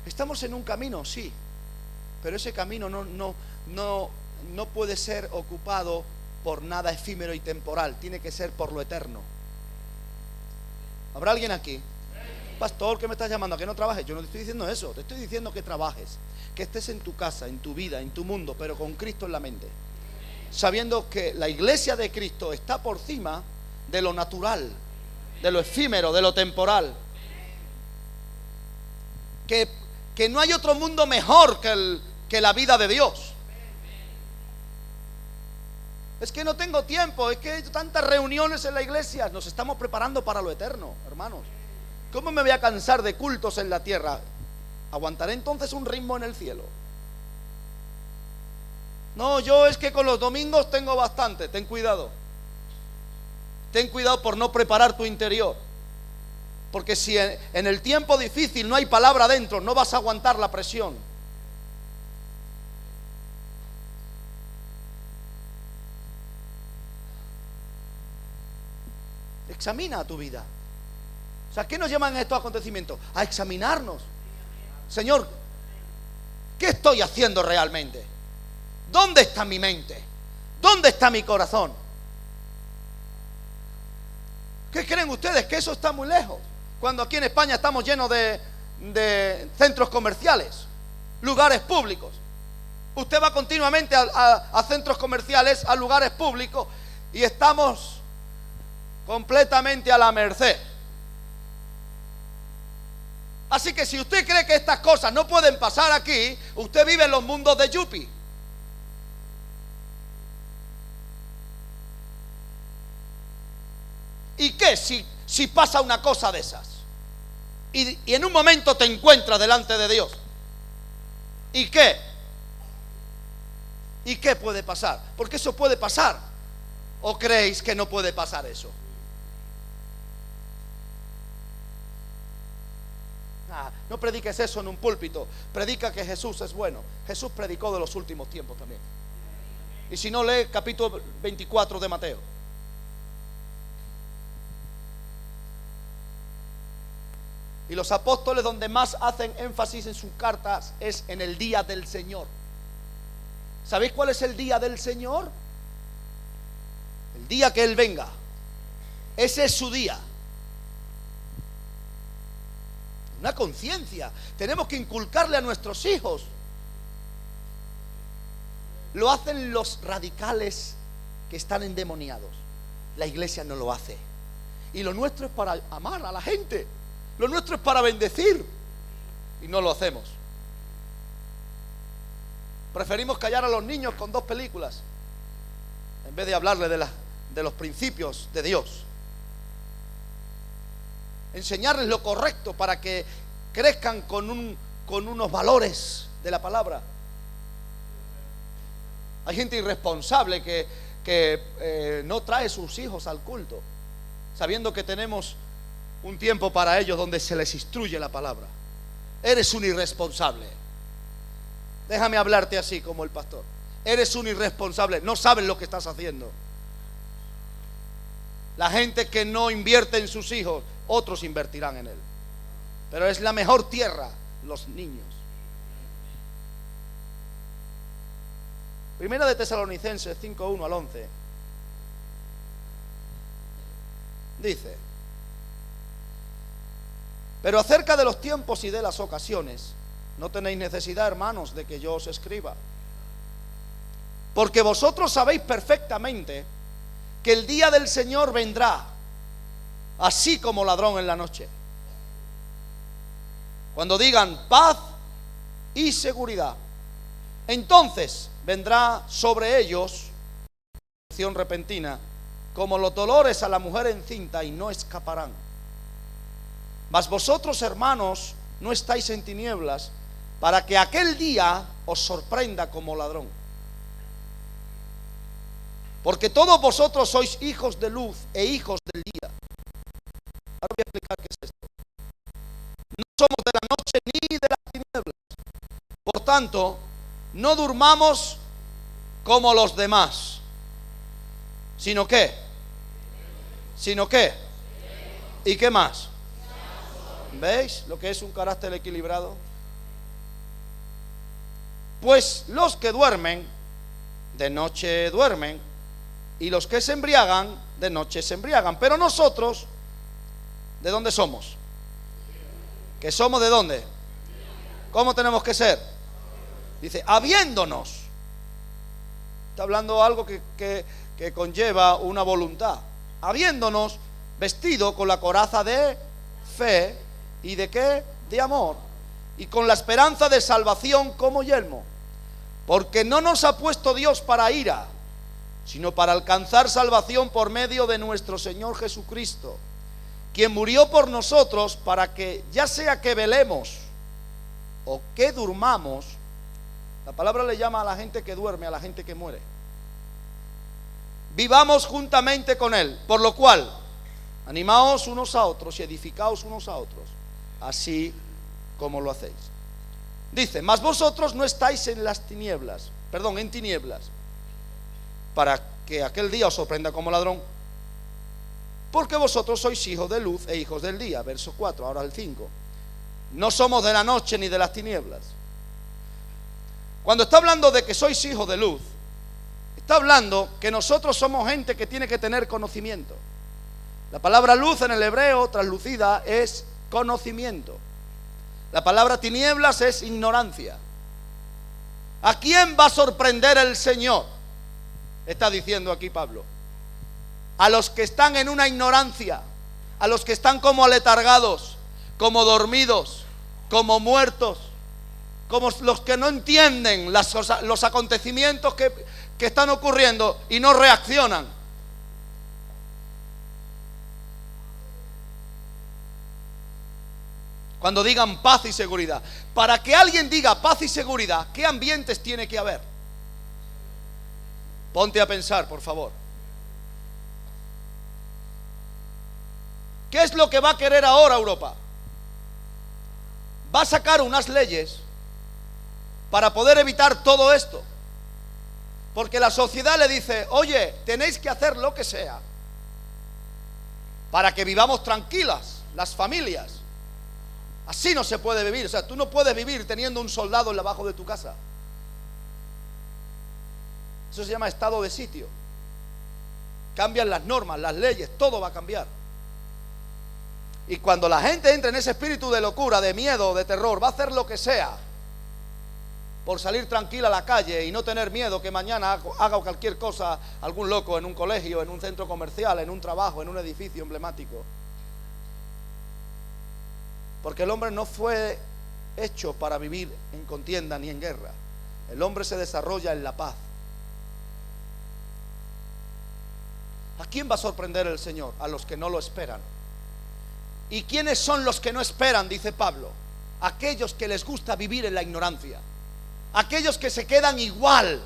Estamos en un camino, sí, pero ese camino no puede ser ocupado por nada efímero y temporal, tiene que ser por lo eterno. ¿Habrá alguien aquí? Pastor, ¿qué me estás llamando? ¿A que no trabajes? Yo no te estoy diciendo eso, te estoy diciendo que trabajes, que estés en tu casa, en tu vida, en tu mundo, pero con Cristo en la mente, sabiendo que la iglesia de Cristo está por encima de lo natural, de lo efímero, de lo temporal, que no hay otro mundo mejor que la vida de Dios. Es que no tengo tiempo, es que hay tantas reuniones en la iglesia. Nos estamos preparando para lo eterno, hermanos. ¿Cómo me voy a cansar de cultos en la tierra? ¿Aguantaré entonces un ritmo en el cielo? No, yo es que con los domingos tengo bastante. Ten cuidado. Ten cuidado por no preparar tu interior. Porque si en el tiempo difícil no hay palabra dentro, no vas a aguantar la presión. Examina tu vida. O sea, ¿qué nos llaman estos acontecimientos? A examinarnos. Señor, ¿qué estoy haciendo realmente? ¿Dónde está mi mente? ¿Dónde está mi corazón? ¿Qué creen ustedes? Que eso está muy lejos. Cuando aquí en España estamos llenos de centros comerciales, lugares públicos. Usted va continuamente a centros comerciales, a lugares públicos, y estamos completamente a la merced. Así que si usted cree que estas cosas no pueden pasar aquí, usted vive en los mundos de Yuppie. ¿Y qué si pasa una cosa de esas? Y en un momento te encuentras delante de Dios. ¿Y qué? ¿Y qué puede pasar? Porque eso puede pasar. ¿O creéis que no puede pasar eso? No prediques eso en un púlpito. Predica que Jesús es bueno. Jesús predicó de los últimos tiempos también. Y si no, lee capítulo 24 de Mateo. Y los apóstoles donde más hacen énfasis en sus cartas es en el día del Señor. ¿Sabéis cuál es el día del Señor? El día que Él venga. Ese es su día. Una conciencia. Tenemos que inculcarle a nuestros hijos. Lo hacen los radicales que están endemoniados. La iglesia no lo hace. Y lo nuestro es para amar a la gente. Lo nuestro es para bendecir. Y no lo hacemos. Preferimos callar a los niños con 2 películas en vez de hablarle de los principios de Dios. Enseñarles lo correcto para que crezcan con unos valores de la palabra. Hay gente irresponsable que no trae sus hijos al culto, sabiendo que tenemos un tiempo para ellos donde se les instruye la palabra. Eres un irresponsable. Déjame hablarte así como el pastor. Eres un irresponsable, no sabes lo que estás haciendo. La gente que no invierte en sus hijos, otros invertirán en él. Pero es la mejor tierra, los niños. Primera de Tesalonicenses 5:1 al 11 dice: pero acerca de los tiempos y de las ocasiones, no tenéis necesidad, hermanos, de que yo os escriba, porque vosotros sabéis perfectamente que el día del Señor vendrá, así como ladrón en la noche. Cuando digan paz y seguridad, entonces vendrá sobre ellos acción repentina, como los dolores a la mujer encinta, y no escaparán. Mas vosotros, hermanos, no estáis en tinieblas, para que aquel día os sorprenda como ladrón. Porque todos vosotros sois hijos de luz e hijos del día. Ahora voy a explicar qué es esto. No somos de la noche ni de las tinieblas. Por tanto, no durmamos como los demás, sino que, ¿y qué más? ¿Veis lo que es un carácter equilibrado? Pues los que duermen, de noche duermen, y los que se embriagan, de noche se embriagan. Pero nosotros, ¿de dónde somos? ¿Que somos de dónde? ¿Cómo tenemos que ser? Dice, habiéndonos. Está hablando algo que conlleva una voluntad. Habiéndonos vestido con la coraza de fe. ¿Y de qué? De amor. Y con la esperanza de salvación como yelmo. Porque no nos ha puesto Dios para ira, sino para alcanzar salvación por medio de nuestro Señor Jesucristo, quien murió por nosotros para que, ya sea que velemos o que durmamos, la palabra le llama a la gente que duerme, a la gente que muere, vivamos juntamente con Él. Por lo cual, animaos unos a otros y edificaos unos a otros, así como lo hacéis. Dice, mas vosotros no estáis en las tinieblas, en tinieblas, para que aquel día os sorprenda como ladrón, porque vosotros sois hijos de luz e hijos del día. Verso 4, ahora el 5. No somos de la noche ni de las tinieblas. Cuando está hablando de que sois hijos de luz, está hablando que nosotros somos gente que tiene que tener conocimiento. La palabra luz en el hebreo, traslucida, es conocimiento. La palabra tinieblas es ignorancia. ¿A quién va a sorprender el Señor? Está diciendo aquí Pablo. A los que están en una ignorancia, a los que están como aletargados, como dormidos, como muertos, como los que no entienden los acontecimientos que están ocurriendo y no reaccionan. Cuando digan paz y seguridad, para que alguien diga paz y seguridad, ¿qué ambientes tiene que haber? Ponte a pensar, por favor. ¿Qué es lo que va a querer ahora Europa? Va a sacar unas leyes para poder evitar todo esto. Porque la sociedad le dice, oye, tenéis que hacer lo que sea para que vivamos tranquilas, las familias. Así no se puede vivir. O sea, tú no puedes vivir teniendo un soldado en abajo de tu casa. Eso se llama estado de sitio. Cambian las normas, las leyes, todo va a cambiar. Y cuando la gente entra en ese espíritu de locura, de miedo, de terror, va a hacer lo que sea por salir tranquila a la calle y no tener miedo que mañana haga cualquier cosa algún loco en un colegio, en un centro comercial, en un trabajo, en un edificio emblemático. Porque el hombre no fue hecho para vivir en contienda ni en guerra. El hombre se desarrolla en la paz. ¿A quién va a sorprender el Señor? A los que no lo esperan. ¿Y quiénes son los que no esperan? Dice Pablo. Aquellos que les gusta vivir en la ignorancia. Aquellos que se quedan igual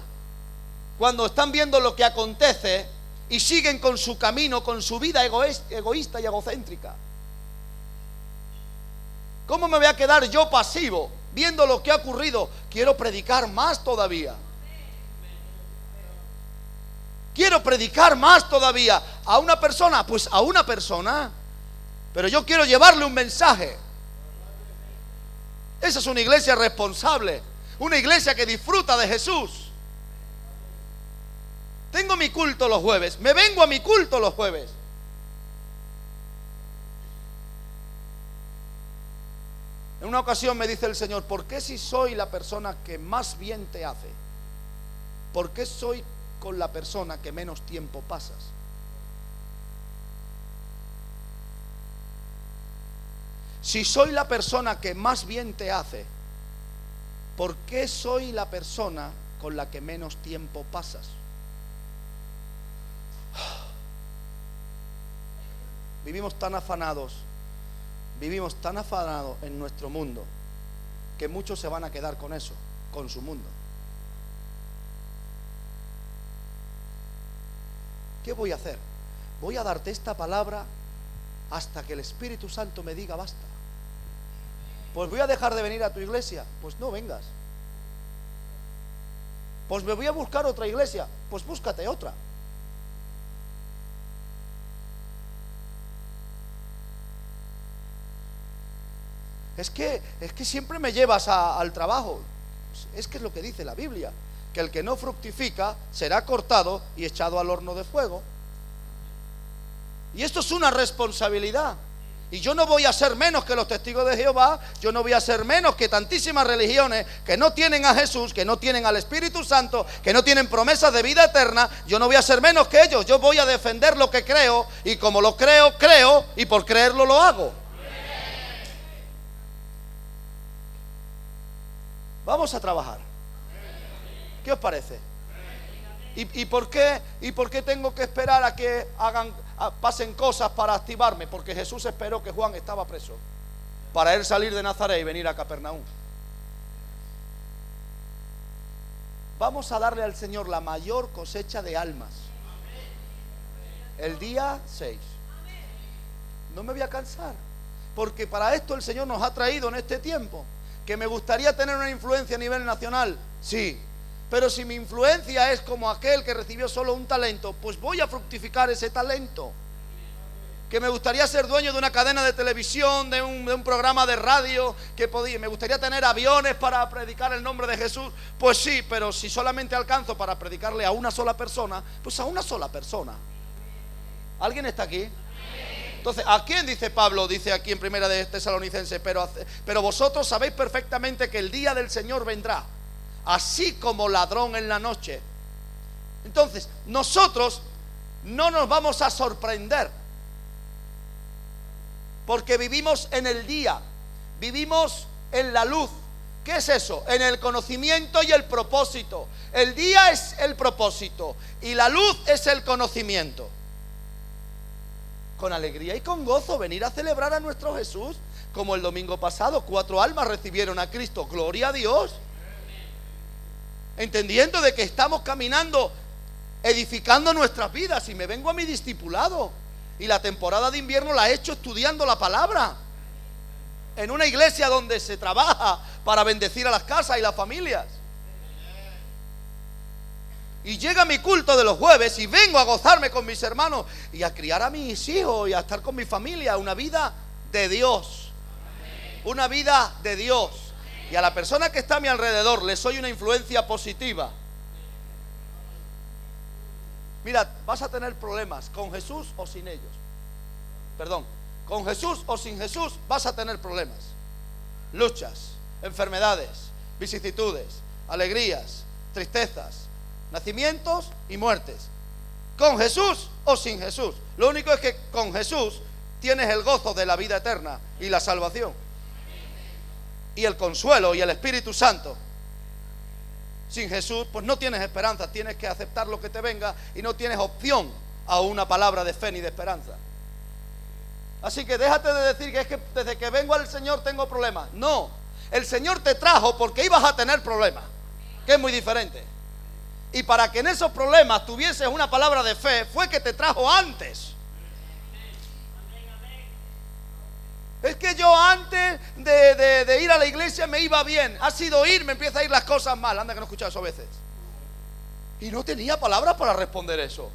cuando están viendo lo que acontece y siguen con su camino, con su vida egoísta y egocéntrica? ¿Cómo me voy a quedar yo pasivo viendo lo que ha ocurrido? Quiero predicar más todavía. Quiero predicar más todavía. ¿A una persona? Pues a una persona. Pero yo quiero llevarle un mensaje. Esa es una iglesia responsable. Una iglesia que disfruta de Jesús. Tengo mi culto los jueves. Me vengo a mi culto los jueves. En una ocasión me dice el Señor: ¿por qué si soy la persona que más bien te hace? ¿Por qué soy con la persona que menos tiempo pasas? Si soy la persona que más bien te hace, ¿por qué soy la persona con la que menos tiempo pasas? Vivimos tan afanados en nuestro mundo, que muchos se van a quedar con eso, con su mundo. ¿Qué voy a hacer? Voy a darte esta palabra hasta que el Espíritu Santo me diga basta. Pues voy a dejar de venir a tu iglesia. Pues no vengas. Pues me voy a buscar otra iglesia. Pues búscate otra. Es que siempre me llevas al trabajo. Es que es lo que dice la Biblia, que el que no fructifica será cortado y echado al horno de fuego. Y esto es una responsabilidad. Y yo no voy a ser menos que los testigos de Jehová. Yo no voy a ser menos que tantísimas religiones que no tienen a Jesús, que no tienen al Espíritu Santo, que no tienen promesas de vida eterna. Yo no voy a ser menos que ellos. Yo voy a defender lo que creo, y como lo creo, creo, y por creerlo lo hago. Vamos a trabajar. ¿Qué os parece? ¿Y por qué tengo que esperar a que pasen cosas para activarme? Porque Jesús esperó que Juan estaba preso para él salir de Nazaret y venir a Capernaum. Vamos a darle al Señor la mayor cosecha de almas. El día 6. No me voy a cansar, porque para esto el Señor nos ha traído en este tiempo. ¿Que me gustaría tener una influencia a nivel nacional? Sí. Pero si mi influencia es como aquel que recibió solo un talento, pues voy a fructificar ese talento. Que me gustaría ser dueño de una cadena de televisión, de un programa de radio, me gustaría tener aviones para predicar el nombre de Jesús. Pues sí, pero si solamente alcanzo para predicarle a una sola persona, pues a una sola persona. ¿Alguien está aquí? Entonces, ¿a quién dice Pablo? Dice aquí en Primera de Tesalonicenses: pero vosotros sabéis perfectamente que el día del Señor vendrá, así como ladrón en la noche. Entonces, nosotros no nos vamos a sorprender, porque vivimos en el día, vivimos en la luz. ¿Qué es eso? En el conocimiento y el propósito. El día es el propósito y la luz es el conocimiento. Con alegría y con gozo venir a celebrar a nuestro Jesús, como el domingo pasado 4 almas recibieron a Cristo. Gloria a Dios. Entendiendo de que estamos caminando, edificando nuestras vidas. Y me vengo a mi discipulado, y la temporada de invierno la he hecho estudiando la palabra, en una iglesia donde se trabaja para bendecir a las casas y las familias. Y llega mi culto de los jueves y vengo a gozarme con mis hermanos y a criar a mis hijos y a estar con mi familia. Una vida de Dios. Una vida de Dios. Y a la persona que está a mi alrededor le soy una influencia positiva. Mira, vas a tener problemas con Jesús o sin ellos. Perdón, con Jesús o sin Jesús vas a tener problemas. Luchas, enfermedades, vicisitudes, alegrías, tristezas, nacimientos y muertes. Con Jesús o sin Jesús. Lo único es que con Jesús tienes el gozo de la vida eterna y la salvación, y el consuelo y el Espíritu Santo. Sin Jesús pues no tienes esperanza. Tienes que aceptar lo que te venga y no tienes opción a una palabra de fe ni de esperanza. Así que déjate de decir que es que desde que vengo al Señor tengo problemas. No, el Señor te trajo porque ibas a tener problemas, que es muy diferente. y para que en esos problemas tuvieses una palabra de fe, fue que te trajo antes. Es que yo antes de ir a la iglesia me iba bien. Ha sido ir, me empieza a ir las cosas mal. Anda que no he escuchado eso a veces. Y no tenía palabras para responder eso.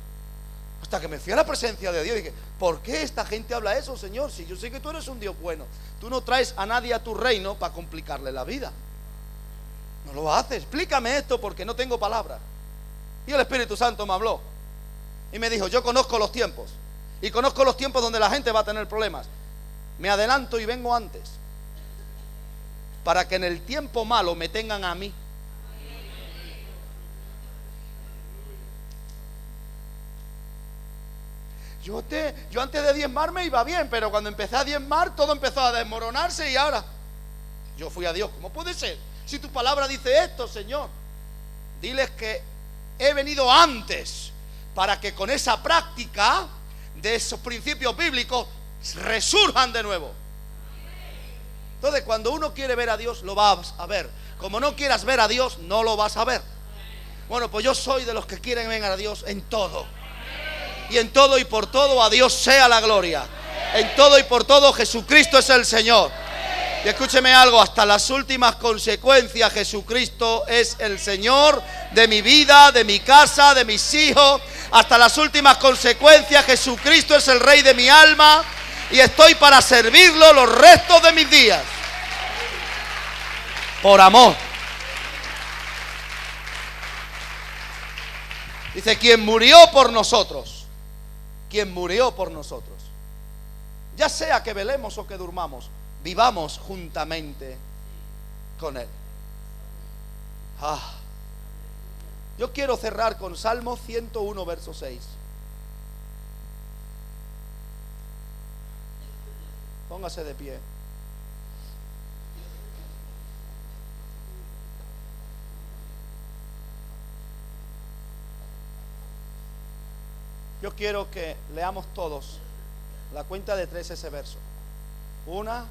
Hasta que me fui a la presencia de Dios y dije, ¿por qué esta gente habla eso, Señor? Si yo sé que tú eres un Dios bueno. Tú no traes a nadie a tu reino para complicarle la vida. No lo haces. Explícame esto porque no tengo palabras. Y el Espíritu Santo me habló. Y me dijo, yo conozco los tiempos. Y conozco los tiempos donde la gente va a tener problemas. Me adelanto y vengo antes, para que en el tiempo malo me tengan a mí. Yo antes de diezmar me iba bien, pero cuando empecé a diezmar todo empezó a desmoronarse y ahora yo fui a Dios. ¿Cómo puede ser? Si tu palabra dice esto, Señor, diles que he venido antes, para que con esa práctica de esos principios bíblicos resurjan de nuevo. Entonces, cuando uno quiere ver a Dios, lo vas a ver. Como no quieras ver a Dios, no lo vas a ver. Bueno, pues yo soy de los que quieren ver a Dios en todo. Y en todo y por todo a Dios sea la gloria. En todo y por todo Jesucristo es el Señor. Y escúcheme algo, hasta las últimas consecuencias Jesucristo es el Señor de mi vida, de mi casa, de mis hijos. Hasta las últimas consecuencias Jesucristo es el Rey de mi alma. Y estoy para servirlo los restos de mis días. Por amor. Dice, quien murió por nosotros. Quien murió por nosotros. Ya sea que velemos o que durmamos, vivamos juntamente con Él. Yo quiero cerrar con Salmo 101, verso 6. Póngase de pie. Yo quiero que leamos todos la cuenta de 3 ese verso. 1,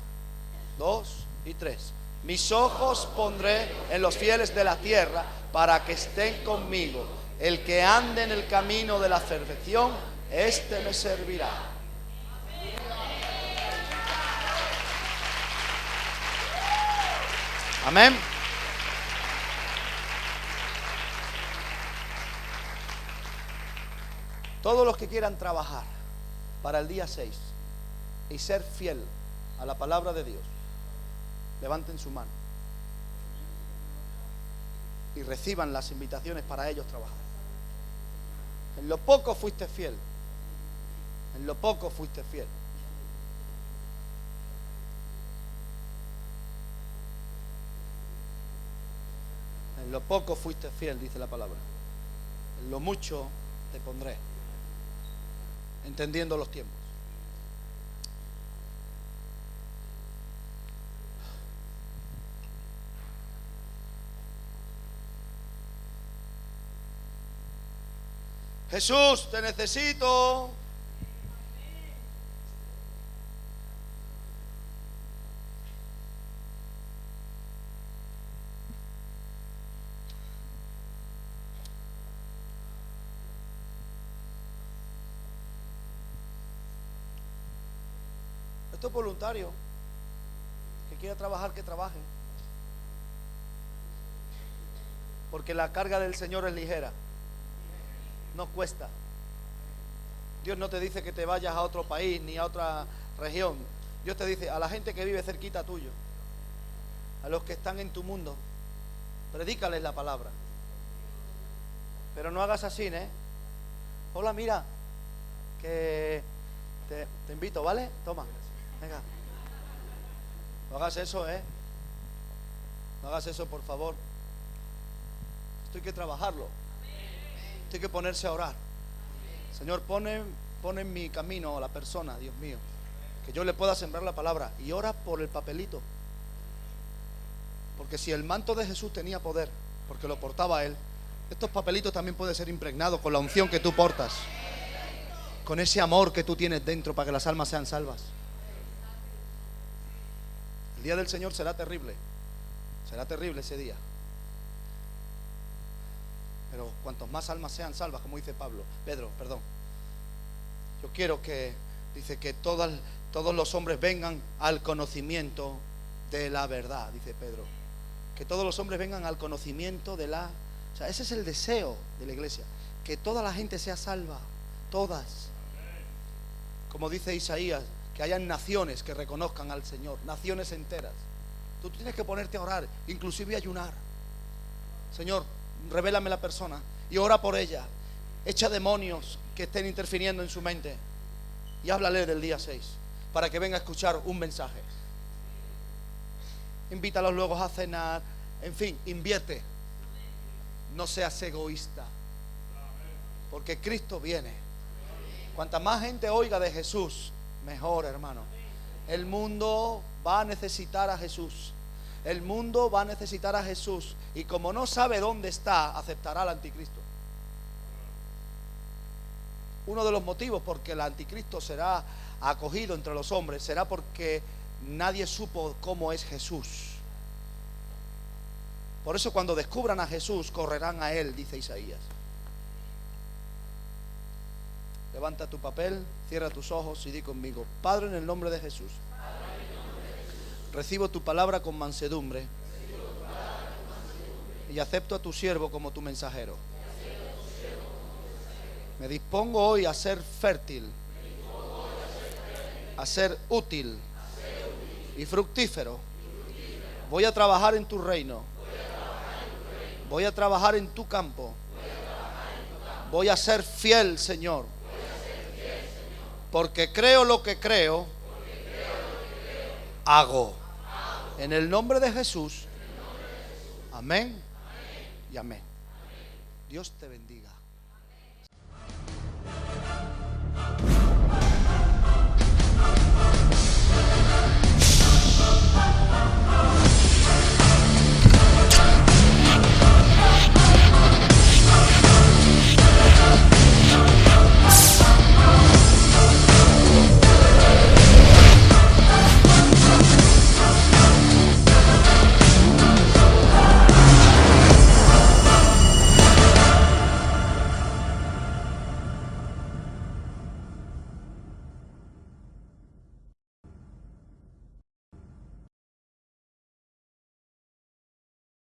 2 y 3. Mis ojos pondré en los fieles de la tierra para que estén conmigo. El que ande en el camino de la perfección, este me servirá. Amén. Todos los que quieran trabajar para el día 6 y ser fiel a la palabra de Dios, levanten su mano y reciban las invitaciones para ellos trabajar. En lo poco fuiste fiel. En lo poco fuiste fiel. En lo poco fuiste fiel, dice la palabra. En lo mucho te pondré. Entendiendo los tiempos. Jesús, te necesito. Esto es voluntario. Que quiera trabajar, que trabaje. Porque la carga del Señor es ligera. No cuesta. Dios no te dice que te vayas a otro país ni a otra región. Dios te dice a la gente que vive cerquita tuyo, a los que están en tu mundo, predícales la palabra. Pero no hagas así, ¿eh? Hola, mira, que te invito, ¿vale? Toma, venga. No hagas eso, ¿eh? No hagas eso, por favor. Esto hay que trabajarlo. Esto hay que ponerse a orar. Señor, pone en mi camino a la persona, Dios mío, que yo le pueda sembrar la palabra. Y ora por el papelito. Porque si el manto de Jesús tenía poder, porque lo portaba Él, estos papelitos también pueden ser impregnados con la unción que tú portas, con ese amor que tú tienes dentro para que las almas sean salvas. El día del Señor será terrible. Será terrible ese día. Pero cuantos más almas sean salvas, como dice Pedro, perdón. Yo quiero que, dice que todos los hombres vengan al conocimiento de la verdad, dice Pedro. Que todos los hombres vengan al conocimiento de la... O sea, ese es el deseo de la iglesia. Que toda la gente sea salva. Todas. Como dice Isaías, que hayan naciones que reconozcan al Señor. Naciones enteras. Tú tienes que ponerte a orar, inclusive ayunar. Señor, revélame la persona y ora por ella. Echa demonios que estén interfiriendo en su mente y háblale del día 6 para que venga a escuchar un mensaje. Invítalos luego a cenar. En fin, invierte. No seas egoísta, porque Cristo viene. Cuanta más gente oiga de Jesús, mejor, hermano. El mundo va a necesitar a Jesús. El mundo va a necesitar a Jesús. Y como no sabe dónde está, aceptará al anticristo. Uno de los motivos por que el anticristo será acogido entre los hombres será porque nadie supo cómo es Jesús. Por eso cuando descubran a Jesús, correrán a Él, dice Isaías. Levanta tu papel, cierra tus ojos y di conmigo: Padre, en el nombre de Jesús, recibo tu palabra con mansedumbre y acepto a tu siervo como tu mensajero. Me dispongo hoy a ser fértil, a ser útil y fructífero. Voy a trabajar en tu reino. Voy a trabajar en tu campo. Voy a ser fiel, Señor. Porque creo lo que creo, hago. En el nombre de Jesús. Amén y amén. Dios te bendiga.